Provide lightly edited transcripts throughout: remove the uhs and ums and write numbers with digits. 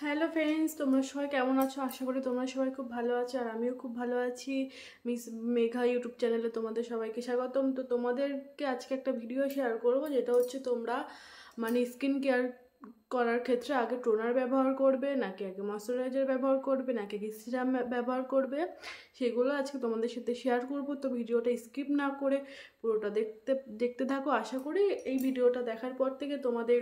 Hello friends, তোমরা সবাই কেমন আছো? আশা করি তোমরা সবাই খুব ভালো আছো আর আমিও খুব ভালো আছি। মিস মেঘা ইউটিউব চ্যানেলে তোমাদের সবাইকে স্বাগতম। তো তোমাদেরকে আজকে একটা ভিডিও শেয়ার করব, যেটা হচ্ছে তোমরা স্কিন কেয়ার করার ক্ষেত্রে আগে টোনার ব্যবহার করবে নাকি আগে ময়শ্চারাইজার ব্যবহার করবে নাকি আগে সিরাম ব্যবহার করবে, সেগুলো আজকে তোমাদের সাথে শেয়ার করব। তো ভিডিওটা স্কিপ না করে পুরোটা দেখতে থাকো। আশা করি এই ভিডিওটা দেখার পর থেকে তোমাদের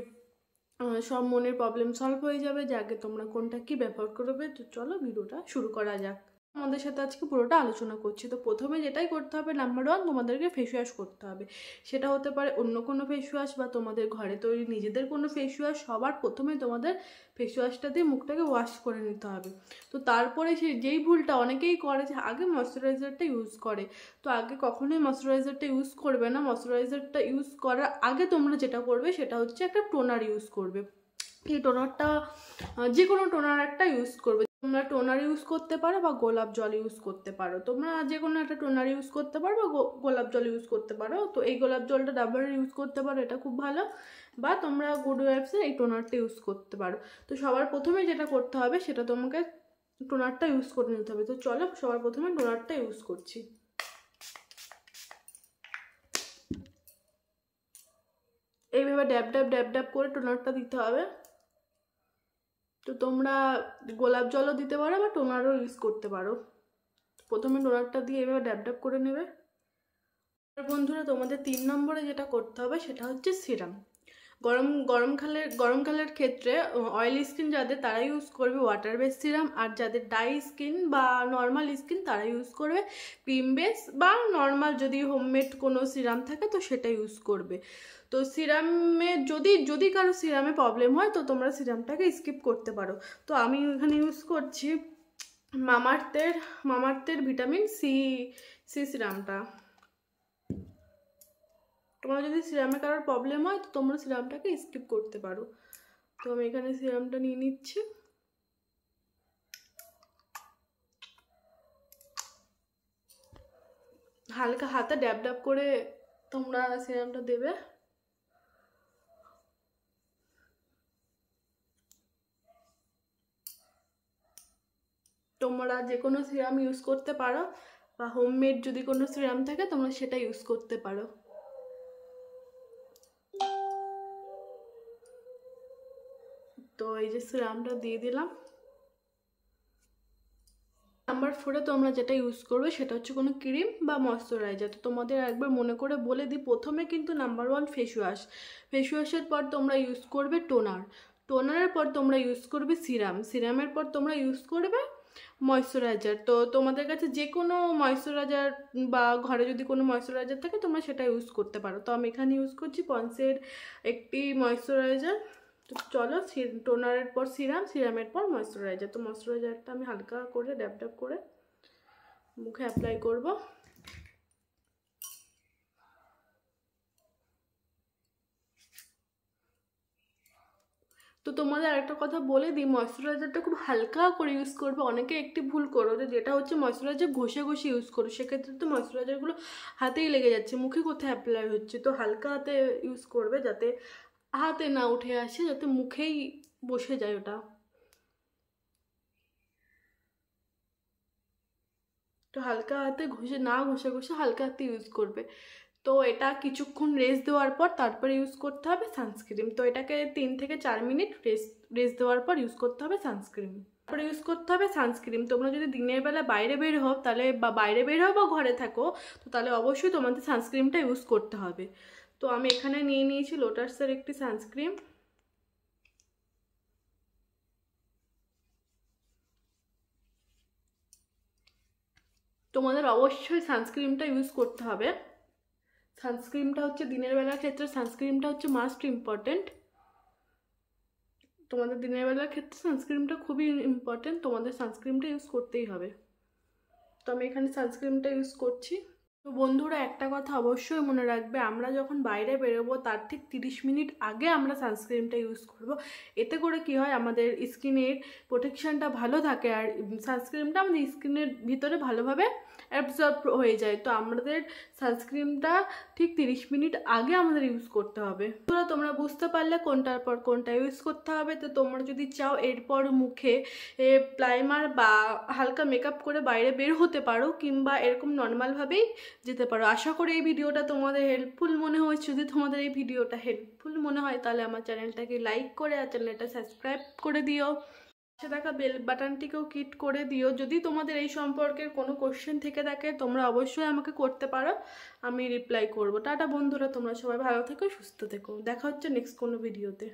সব মনের প্রবলেম সলভ হয়ে যাবে যে আগে তোমরা কোনটা কি ব্যবহার করবে। তো চলো ভিডিওটা শুরু করা যাক। আমাদের সাথে আজকে পুরোটা আলোচনা করছি। তো প্রথমে যেটাই করতে হবে, নাম্বার 1, তোমাদেরকে ফেস ওয়াশ করতে হবে। সেটা হতে পারে অন্য কোনো ফেস ওয়াশ বা তোমাদের ঘরে তৈরি নিজেদের কোনো ফেস ওয়াশ। সবার প্রথমে তোমাদের ফেস ওয়াশটা দিয়ে মুখটাকে ওয়াশ করে নিতে হবে। তো তারপরে যেই ভুলটা অনেকেই করে যে আগে ময়শ্চারাইজারটা ইউজ করে, তো আগে কখনোই ময়শ্চারাইজারটা ইউজ করবে না। ময়শ্চারাইজারটা ইউজ করার আগে তোমরা যেটা করবে সেটা হচ্ছে একটা টোনার ইউজ করবে। এই টোনারটা যে কোনো টোনার একটা ইউজ করবে। তোমরা টোনার ইউজ করতে পারো বা গোলাপ জল ইউজ করতে পারো। তোমরা যে কোনো একটা টোনার ইউজ করতে পারো বা গোলাপ জল ইউজ করতে পারো। তো এই গোলাপ জলটা ডাবর ইউজ করতে পারো, এটা খুব ভালো। বা তোমরা গুড ওয়াইবসের এই টোনারটা ইউজ করতে পারো। তো সবার প্রথমে যেটা করতে হবে সেটা তোমাকে টোনারটা ইউজ করে নিতে হবে। তো চলো সবার প্রথমে টোনারটা ইউজ করছি। এইভাবে ড্যাব ড্যাব ড্যাব ড্যাব করে টোনারটা দিতে হবে। তো তোমরা গোলাপ জলও দিতে পারো বা টোনারও ইউজ করতে পারো। প্রথমে টোনারটা দিয়ে এভাবে ড্যাব ড্যাব করে নেবে। বন্ধুরা, তোমাদের 3 নম্বরে যেটা করতে হবে সেটা হচ্ছে সিরাম। গরমকালের ক্ষেত্রে অয়েলি স্কিন যাদের, তারা ইউজ করবে ওয়াটার বেস সিরাম। আর যাদের ডাই স্কিন বা নর্মাল স্কিন তারা ইউজ করবে ক্রিম বেস বা নর্মাল যদি হোমমেড কোনো সিরাম থাকে তো সেটা ইউজ করবে। তো সিরামে যদি কারো সিরামে প্রবলেম হয় তো তোমরা সিরামটাকে স্কিপ করতে পারো। তো আমি এখানে ইউজ করছি মামাআর্থের ভিটামিন সি সিরামটা। তোমার যদি সিরামে কারোর প্রবলেম হয় তো তোমরা সিরামটাকে স্কিপ করতে পারো। তো আমি এখানে সিরামটা নিয়ে নিচ্ছি। হালকা হাতে ড্যাব ড্যাব করে তোমরা সিরামটা দেবে। তোমরা যে কোনো সিরাম ইউজ করতে পারো বা হোমমেড যদি কোনো সিরাম থাকে তোমরা সেটা ইউজ করতে পারো। তো এই যে সিরামটা দিয়ে দিলাম। নাম্বার 4-এ তোমরা যেটা ইউজ করবে সেটা হচ্ছে কোনো ক্রিম বা ময়শ্চারাইজার। তো তোমাদের একবার মনে করে বলে দিই, প্রথমে কিন্তু নাম্বার 1 ফেস ওয়াশ। ফেস ওয়াশের পর তোমরা ইউজ করবে টোনার। টোনারের পর তোমরা ইউজ করবে সিরাম। সিরামের পর তোমরা ইউজ করবে ময়শ্চারাইজার। তো তোমাদের কাছে যে কোনো ময়শ্চারাইজার বা ঘরে যদি কোনো ময়শ্চারাইজার থাকে তোমরা সেটা ইউজ করতে পারো। তো আমি এখানে ইউজ করছি পন্সের একটি ময়শ্চারাইজার। তো চলো, টোনারের পর সিরাম, সিরামের পর ময়শ্চারাইজার। তো ময়শ্চারাইজারটা আমি হালকা করে ড্যাব ড্যাব করে মুখে অ্যাপ্লাই করব। তো তোমাদের আরেকটা কথা বলে দিই, ময়শ্চারাইজারটা খুব হালকা করে ইউজ করবে। অনেকে একটি ভুল করো যেটা হচ্ছে ময়শ্চারাইজার ঘষে ঘষে ইউজ করো, সেক্ষেত্রে তো ময়শ্চারাইজারগুলো হাতেই লেগে যাচ্ছে, মুখে কোথায় অ্যাপ্লাই হচ্ছে। তো হালকা হাতে ইউজ করবে যাতে হাতে না উঠে আসে, যাতে মুখেই বসে যায় ওটা। তো হালকা হাতে ঘষে ঘষে হালকা হাতে ইউজ করবে। তো এটা কিছুক্ষণ রেস্ট দেওয়ার পর তারপরে ইউজ করতে হবে সানস্ক্রিন। তো এটাকে 3 থেকে 4 মিনিট রেস্ট দেওয়ার পর ইউজ করতে হবে সানস্ক্রিন। তারপরে ইউজ করতে হবে সানস্ক্রিন। তোমরা যদি দিনের বেলা বাইরে বের হও তাহলে, বা বাইরে বের হও বা ঘরে থাকো, তো তাহলে অবশ্যই তোমাদের সানস্ক্রিনটা ইউজ করতে হবে। তো আমি এখানে নিয়ে নিয়েছি লোটাসের একটি সানস্ক্রিন। তোমাদের অবশ্যই সানস্ক্রিনটা ইউজ করতে হবে। সানস্ক্রিনটা হচ্ছে দিনের বেলার ক্ষেত্রে সানস্ক্রিনটা হচ্ছে মাস্ট ইম্পর্টেন্ট। তোমাদের দিনের বেলার ক্ষেত্রে সানস্ক্রিনটা খুবই ইম্পর্টেন্ট, তোমাদের সানস্ক্রিনটা ইউজ করতেই হবে। তো আমি এখানে সানস্ক্রিনটা ইউজ করছি। তো বন্ধুরা একটা কথা অবশ্যই মনে রাখবে, আমরা যখন বাইরে বেরোবো তার ঠিক 30 মিনিট আগে আমরা সানস্ক্রিনটা ইউজ করব। এতে করে কি হয়, আমাদের স্কিনের প্রোটেকশনটা ভালো থাকে আর সানস্ক্রিনটা আমাদের স্কিনের ভিতরে ভালোভাবে অ্যাবজর্ব হয়ে যায়। তো আমাদের সানস্ক্রিনটা ঠিক 30 মিনিট আগে আমাদের ইউজ করতে হবে। তোমরা বুঝতে পারলে কোনটার পর কোনটা ইউজ করতে হবে। তো তোমরা যদি চাও এরপর মুখে প্রাইমার বা হালকা মেকআপ করে বাইরে বের হতে পারো, কিংবা এরকম নর্মালভাবেই যেতে পারো। আশা করি এই ভিডিওটা তোমাদের হেল্পফুল মনে হয়েছে। যদি তোমাদের এই ভিডিওটা হেল্পফুল মনে হয় তাহলে আমার চ্যানেলটাকে লাইক করে আর চ্যানেলটা সাবস্ক্রাইব করে দিও। পাশে থাকা বেল বাটনটিকেও ক্লিক করে দিও। যদি তোমাদের এই সম্পর্কের কোনো কোশ্চেন থেকে থাকে তোমরা অবশ্যই আমাকে করতে পারো, আমি রিপ্লাই করবো। টাটা বন্ধুরা, তোমরা সবাই ভালো থেকো, সুস্থ থেকো। দেখা হচ্ছে নেক্সট কোনো ভিডিওতে।